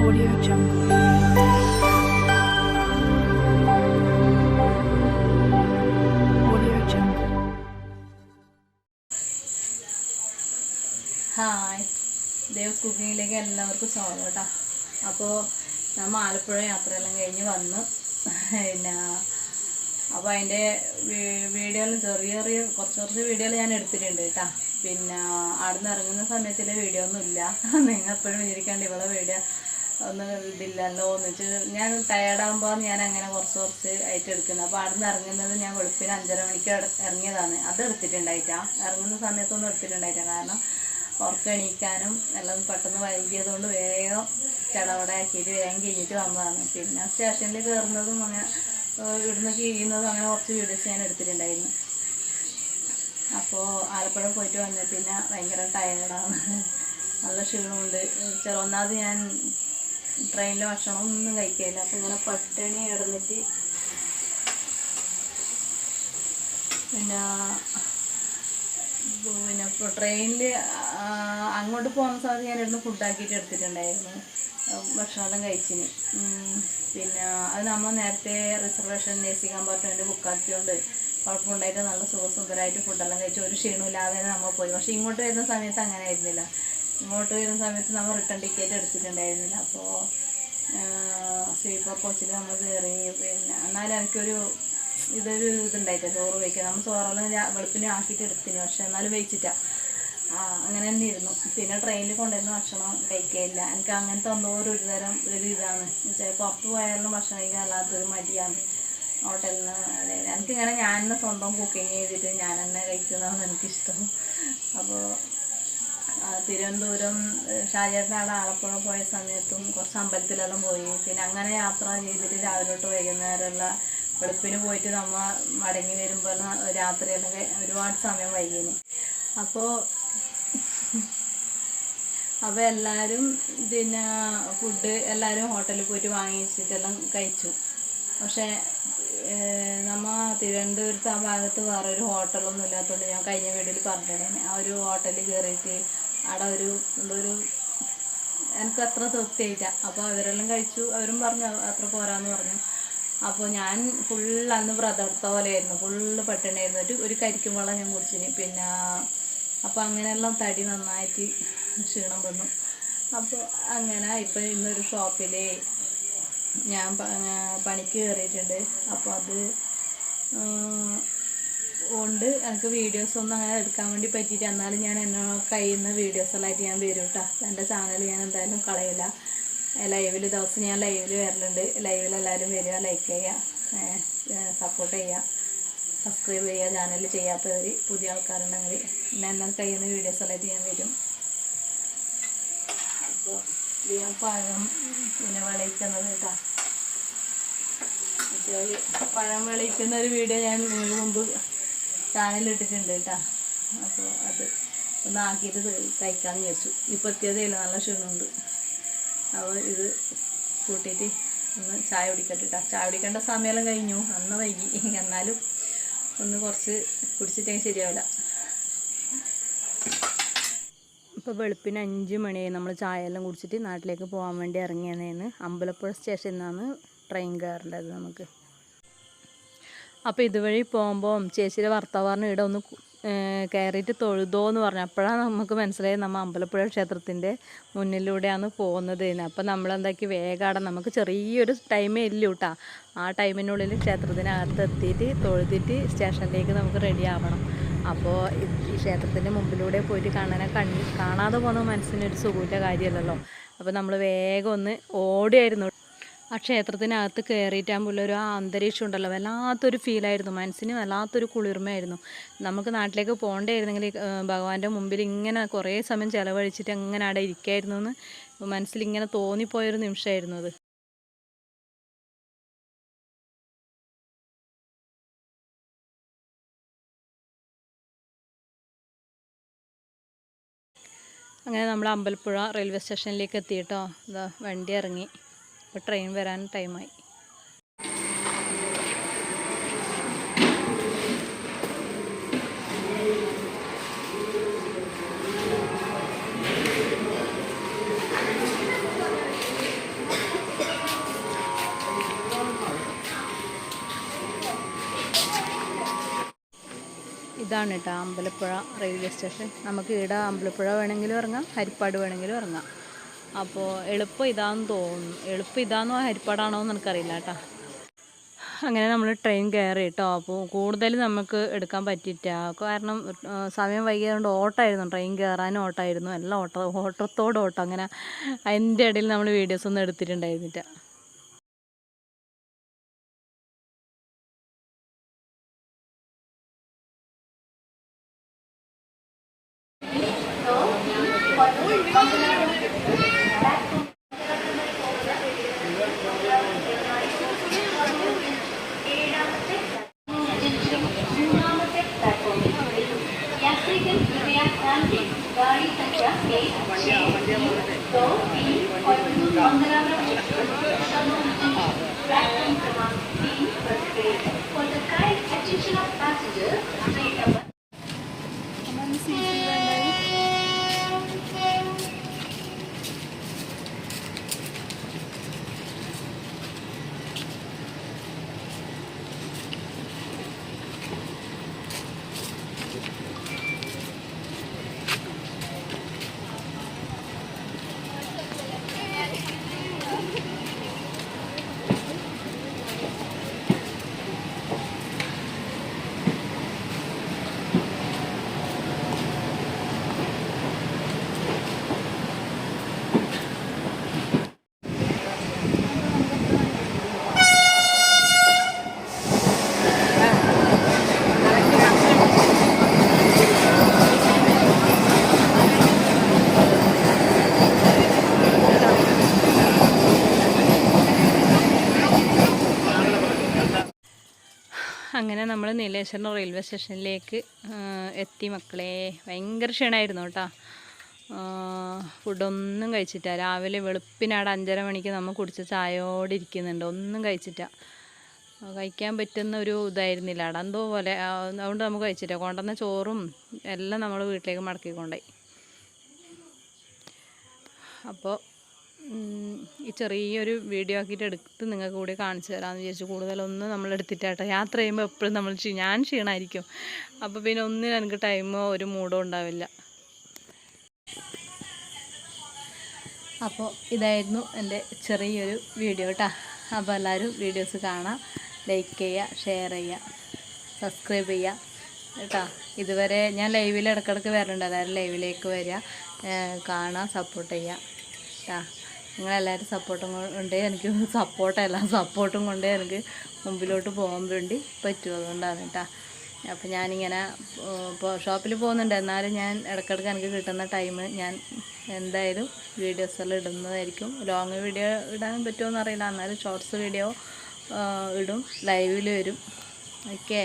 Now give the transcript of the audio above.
Audio Jungle. Audio Jungle. ഹായ്, ദേവ്സ് കുക്കിങ്ങിലേക്ക് എല്ലാവർക്കും സ്വാഗതം കേട്ടോ. അപ്പോൾ നമ്മൾ ആലപ്പുഴ യാത്രയെല്ലാം കഴിഞ്ഞ് വന്നു. പിന്നെ അപ്പോൾ അതിൻ്റെ വീഡിയോയിൽ ചെറിയ കുറച്ച് വീഡിയോയിൽ ഞാൻ എടുത്തിട്ടുണ്ട് കേട്ടോ. പിന്നെ അവിടെ നിന്ന് ഇറങ്ങുന്ന സമയത്തിലെ വീഡിയോ ഒന്നുമില്ല. നിങ്ങൾ എപ്പോഴും വിചാരിക്കാണ്ട് ഇവിടെ വീഡിയോ ഒന്നും ഇതില്ലല്ലോ എന്ന് വെച്ച് ഞാൻ ടയേർഡാകുമ്പോൾ ഞാൻ അങ്ങനെ കുറച്ച് ആയിട്ട് എടുക്കുന്നത്. അപ്പോൾ അവിടെ നിന്ന് ഇറങ്ങുന്നത് ഞാൻ വെളുപ്പിന് 5:30 മണിക്ക് ഇറങ്ങിയതാണ്. അത് എടുത്തിട്ടുണ്ടായിട്ടാ, ഇറങ്ങുന്ന സമയത്തൊന്നും എടുത്തിട്ടുണ്ടായിട്ടാ. കാരണം ഉറക്കം എണീക്കാനും എല്ലാം പെട്ടെന്ന് വൈകിയതുകൊണ്ട് വേഗം ചടവടയാക്കിയിട്ട് വേഗം കഴിഞ്ഞിട്ട് വന്നതാണ്. പിന്നെ സ്റ്റേഷനിൽ കയറുന്നതും അങ്ങനെ ഇവിടുന്ന് കീഴുന്നതും അങ്ങനെ കുറച്ച് വീഡിയോസ് ഞാൻ എടുത്തിട്ടുണ്ടായിരുന്നു. അപ്പോൾ ആലപ്പുഴ പോയിട്ട് വന്നത് പിന്നെ ഭയങ്കര ടയേർഡാണ്, നല്ല ക്ഷീണമുണ്ട്. ഒന്നാമത് ഞാൻ ട്രെയിനിലെ ഭക്ഷണം ഒന്നും കഴിക്കില്ല. അപ്പോൾ ഇങ്ങനെ പട്ടിണി കിടന്നിട്ട് പിന്നെ ഇപ്പോൾ ട്രെയിനിൽ അങ്ങോട്ട് പോകുന്ന സമയത്ത് ഞാൻ ഇവിടുന്ന് ഫുഡാക്കിയിട്ട് എടുത്തിട്ടുണ്ടായിരുന്നു. ഭക്ഷണമെല്ലാം കഴിച്ചിന്. പിന്നെ അത് നമ്മൾ നേരത്തെ റിസർവേഷൻ AC കമ്പാർട്ട്മെൻറ്റ് ബുക്കാക്കിയോണ്ട് കുഴപ്പമുണ്ടായിട്ട് നല്ല സുഖസുന്ദരമായിട്ട് ഫുഡെല്ലാം കഴിച്ച് ഒരു ക്ഷീണമില്ലാതെ നമ്മൾ പോയി. പക്ഷേ ഇങ്ങോട്ട് വരുന്ന സമയത്ത് അങ്ങനെ ആയിരുന്നില്ല. ഇങ്ങോട്ട് വരുന്ന സമയത്ത് നമ്മൾ റിട്ടേൺ ടിക്കറ്റ് എടുത്തിട്ടുണ്ടായിരുന്നില്ല. അപ്പോൾ സ്ലീപ്പർ കോച്ചിൽ നമ്മൾ കയറി. പിന്നെ എന്നാലും എനിക്കൊരു ഇതുണ്ടായിട്ടില്ല, ചോറ് വയ്ക്കുക. നമ്മൾ ചോറെല്ലാം വെളുപ്പിന് ആക്കിയിട്ട് എടുത്തിന്, പക്ഷെ എന്നാലും വെച്ചിട്ടാണ് അങ്ങനെ തന്നെ ഇരുന്നു. പിന്നെ ട്രെയിനിൽ കൊണ്ടുവരുന്ന ഭക്ഷണം കഴിക്കില്ല. എനിക്ക് അങ്ങനത്തെ എന്തോ ഒരു തരം ഇതാണ്. ചിലപ്പോൾ പുറത്ത് പോയാലും ഭക്ഷണം കഴിക്കാൻ അല്ലാത്തൊരു മടിയാണ് ഹോട്ടലിൽ നിന്ന്. അതായത് എനിക്കിങ്ങനെ ഞാൻ തന്നെ സ്വന്തം കുക്കിങ് ചെയ്തിട്ട് ഞാൻ തന്നെ കഴിക്കുന്നതാണ് എനിക്കിഷ്ടം. അപ്പോൾ തിരുവനന്തപുരം ഷാജേട്ടൻ്റെ അവിടെ ആലപ്പുഴ പോയ സമയത്തും കുറച്ച് അമ്പലത്തിലെല്ലാം പോയി. പിന്നെ അങ്ങനെ യാത്ര ചെയ്തിട്ട് രാവിലെ തൊട്ട് വൈകുന്നേരമെല്ലാം വെളുപ്പിന് പോയിട്ട് നമ്മൾ മടങ്ങി വരുമ്പോൾ രാത്രിയെല്ലാം ഒരുപാട് സമയം വൈകിന്. അപ്പോൾ എല്ലാവരും പിന്നെ ഫുഡ് എല്ലാവരും ഹോട്ടലിൽ പോയിട്ട് വാങ്ങിച്ചിട്ടെല്ലാം കഴിച്ചു. പക്ഷേ നമ്മൾ തിരുവനന്തപുരത്ത് ആ ഭാഗത്ത് വേറൊരു ഹോട്ടലൊന്നും ഇല്ലാത്തതുകൊണ്ട് ഞാൻ കഴിഞ്ഞ വീഡിയോയിൽ പറഞ്ഞിട്ടുണ്ടായിരുന്നു. ആ ഒരു ഹോട്ടലിൽ കയറിയിട്ട് അവിടെ എന്തൊരു എനിക്ക് അത്ര തൃപ്തിയായില്ല. അപ്പോൾ അവരെല്ലാം കഴിച്ചു, അവരും പറഞ്ഞു അത്ര പോരാന്ന് പറഞ്ഞു. അപ്പോൾ ഞാൻ അന്ന് വ്രതമെടുത്ത പോലെയായിരുന്നു, ഫുള്ള് പട്ടിണിയായിരുന്നു. ഒരു കരിക്കും വെള്ളം ഞാൻ കുടിച്ചിന്. പിന്നെ അപ്പോൾ അങ്ങനെയെല്ലാം തടി നന്നായിട്ട് ക്ഷീണം വന്നു. അപ്പോൾ അങ്ങനെ ഇപ്പോൾ ഇന്നൊരു ഷോപ്പിൽ ഞാൻ പണിക്ക് കയറിയിട്ടുണ്ട്. അപ്പോൾ അത് കൊണ്ട് എനിക്ക് വീഡിയോസൊന്നും അങ്ങനെ എടുക്കാൻ വേണ്ടി പറ്റിയിട്ട്, എന്നാലും ഞാൻ കഴിയുന്ന വീഡിയോസെല്ലാമായിട്ട് ഞാൻ വരും കേട്ടോ. എൻ്റെ ചാനൽ ഞാൻ എന്തായാലും കളയില്ല. ലൈവിൽ ദിവസം ഞാൻ ലൈവിൽ വരലുണ്ട്. ലൈവിൽ എല്ലാവരും വരിക, ലൈക്ക് ചെയ്യുക, സപ്പോർട്ട് ചെയ്യുക, സബ്സ്ക്രൈബ് ചെയ്യുക. ചാനൽ ചെയ്യാത്തവർ പുതിയ ആൾക്കാരുണ്ടെങ്കിൽ എന്നാൽ കഴിയുന്ന വീഡിയോസെല്ലാമായിട്ട് ഞാൻ വരും. അപ്പോൾ ഞാൻ പഴം പിന്നെ വിളയിക്കുന്നത് കേട്ടോ. പഴം വിളയിക്കുന്ന ഒരു വീഡിയോ ഞാൻ മുമ്പ് ചാനലിട്ടിട്ടുണ്ട് കേട്ടോ. അപ്പോൾ അത് ഒന്ന് ആക്കിയിട്ട് കഴിക്കാമെന്ന് വിചാരിച്ചു. ഇപ്പോൾ എത്തിയതേയില്ല, നല്ല ക്ഷീണമുണ്ട്. അപ്പോൾ ഇത് കൂട്ടിയിട്ട് ഒന്ന് ചായ കുടിക്കട്ടെ കേട്ടോ. ചായ കുടിക്കേണ്ട സമയമെല്ലാം കഴിഞ്ഞു, അന്ന് വൈകി. എന്നാലും ഒന്ന് കുറച്ച് കുടിച്ചിട്ടെങ്കിൽ ശരിയാവില്ല. ഇപ്പോൾ വെളുപ്പിന് 5 മണിയായി. നമ്മൾ ചായയെല്ലാം കുടിച്ചിട്ട് നാട്ടിലേക്ക് പോകാൻ വേണ്ടി ഇറങ്ങിയതാണ്. അമ്പലപ്പുഴ സ്റ്റേഷനിൽ നിന്നാണ് ട്രെയിൻ കയറേണ്ടത് നമുക്ക്. അപ്പോൾ ഇതുവഴി പോകുമ്പോൾ ചേച്ചിയുടെ ഭർത്താവ് പറഞ്ഞ് ഇവിടെ ഒന്ന് കയറിയിട്ട് തൊഴുതോ എന്ന് പറഞ്ഞു. അപ്പോഴാണ് നമുക്ക് മനസ്സിലായത് നമ്മൾ അമ്പലപ്പുഴ ക്ഷേത്രത്തിൻ്റെ മുന്നിലൂടെയാണ് പോകുന്നത്. അപ്പോൾ നമ്മളെന്താക്കി വേഗം നമുക്ക് ചെറിയൊരു ടൈമേ ഇല്ല കേട്ടോ. ആ ടൈമിനുള്ളിൽ ക്ഷേത്രത്തിനകത്ത് എത്തിയിട്ട് തൊഴുതിട്ട് സ്റ്റേഷനിലേക്ക് നമുക്ക് റെഡി ആവണം. അപ്പോൾ ഈ ക്ഷേത്രത്തിൻ്റെ മുമ്പിലൂടെ പോയിട്ട് കാണാതെ പോകുന്ന മനസ്സിനൊരു സുഖമില്ല കാര്യമല്ലല്ലോ. അപ്പോൾ നമ്മൾ വേഗം ഒന്ന് ഓടിയായിരുന്നു. ആ ക്ഷേത്രത്തിനകത്ത് കയറിയിട്ടാകുമ്പോൾ ഒരു അന്തരീക്ഷം ഉണ്ടല്ലോ, വല്ലാത്തൊരു ഫീലായിരുന്നു. മനസ്സിന് വല്ലാത്തൊരു കുളിർമയായിരുന്നു. നമുക്ക് നാട്ടിലേക്ക് പോകേണ്ടായിരുന്നെങ്കിൽ ഭഗവാന്റെ മുമ്പിൽ ഇങ്ങനെ കുറേ സമയം ചിലവഴിച്ചിട്ട് അങ്ങനെ അവിടെ ഇരിക്കായിരുന്നു എന്ന് മനസ്സിലിങ്ങനെ തോന്നിപ്പോയൊരു നിമിഷമായിരുന്നു അത്. അങ്ങനെ നമ്മൾ അമ്പലപ്പുഴ റെയിൽവേ സ്റ്റേഷനിലേക്ക് എത്തി കേട്ടോ. ഇതാ വണ്ടി ഇറങ്ങി. ഇപ്പോൾ ട്രെയിൻ വരാൻ ടൈമായി. ഇതാണ് കേട്ടോ അമ്പലപ്പുഴ റെയിൽവേ സ്റ്റേഷൻ. നമുക്ക് ഇവിടെ അമ്പലപ്പുഴ വേണമെങ്കിലും ഇറങ്ങാം, ഹരിപ്പാട് വേണമെങ്കിലും ഇറങ്ങാം. അപ്പോൾ എളുപ്പം ഇതാണെന്ന് തോന്നുന്നു. എളുപ്പം ഇതാണോ ഹരിപ്പാടാണോ എന്ന് എനിക്കറിയില്ല കേട്ടോ. അങ്ങനെ നമ്മൾ ട്രെയിൻ കയറി കേട്ടോ. അപ്പോൾ കൂടുതൽ നമുക്ക് എടുക്കാൻ പറ്റിയിട്ട, കാരണം സമയം വൈകിയതുകൊണ്ട് ഓട്ടമായിരുന്നു. ട്രെയിൻ കയറാനും ഓട്ടമായിരുന്നു, എല്ലാം ഓട്ടത്തോട് ഓട്ടം. അങ്ങനെ അതിൻ്റെ ഇടയിൽ നമ്മൾ വീഡിയോസൊന്നും എടുത്തിട്ടുണ്ടായിരുന്നില്ല. അങ്ങനെ നമ്മൾ നീലേശ്വരം റെയിൽവേ സ്റ്റേഷനിലേക്ക് എത്തി മക്കളെ. ഭയങ്കര ക്ഷീണമായിരുന്നു കേട്ടോ. ഫുഡൊന്നും കഴിച്ചിട്ട. രാവിലെ വെളുപ്പിനാട് 5:30 മണിക്ക് നമ്മൾ കുടിച്ച ചായയോടെ ഇരിക്കുന്നുണ്ട്. ഒന്നും കഴിച്ചിട്ട. കഴിക്കാൻ പറ്റുന്ന ഒരു ഇതായിരുന്നില്ല അവിടെ, എന്തോ പോലെ. അതുകൊണ്ട് നമുക്ക് കഴിച്ചിട്ട. കൊണ്ടുവന്ന ചോറും എല്ലാം നമ്മൾ വീട്ടിലേക്ക് മടക്കിക്കൊണ്ടായി. അപ്പോൾ ഈ ചെറിയൊരു വീഡിയോ ആക്കിയിട്ട് എടുത്ത് നിങ്ങൾക്ക് കൂടി കാണിച്ചു തരാമെന്ന് വിചാരിച്ചു. കൂടുതലൊന്നും നമ്മൾ എടുത്തിട്ടാട്ടോ. യാത്ര ചെയ്യുമ്പോൾ എപ്പോഴും ഞാൻ ക്ഷീണമായിരിക്കും. അപ്പോൾ പിന്നെ ഒന്നിനും എനിക്ക് ടൈമോ ഒരു മൂഡോ ഉണ്ടാവില്ല. അപ്പോൾ ഇതായിരുന്നു എൻ്റെ ചെറിയൊരു വീഡിയോ കേട്ടോ. അപ്പോൾ എല്ലാവരും വീഡിയോസ് കാണാം, ലൈക്ക് ചെയ്യുക, ഷെയർ ചെയ്യുക, സബ്സ്ക്രൈബ് ചെയ്യുക കേട്ടോ. ഇതുവരെ ഞാൻ ലൈവിൽ ഇടയ്ക്കിടയ്ക്ക് വരലുണ്ട്. എല്ലാവരും ലൈവിലേക്ക് വരിക, കാണുക, സപ്പോർട്ട് ചെയ്യുക കേട്ടോ. നിങ്ങളെല്ലാവരും സപ്പോർട്ടും കൊണ്ട് എനിക്ക് സപ്പോർട്ടും കൊണ്ട് എനിക്ക് മുമ്പിലോട്ട് പോകാൻ വേണ്ടി പറ്റും. അതുകൊണ്ടാണ് കേട്ടോ. അപ്പോൾ ഞാനിങ്ങനെ ഇപ്പോൾ ഷോപ്പിൽ പോകുന്നുണ്ട്. എന്നാലും ഞാൻ ഇടയ്ക്കിടയ്ക്ക് എനിക്ക് കിട്ടുന്ന ടൈം ഞാൻ എന്തായാലും വീഡിയോസെല്ലാം ഇടുന്നതായിരിക്കും. ലോങ് വീഡിയോ ഇടാൻ പറ്റുമോ എന്നറിയില്ല, എന്നാലും ഷോർട്സ് വീഡിയോ ഇടും, ലൈവിൽ വരും. ഓക്കെ.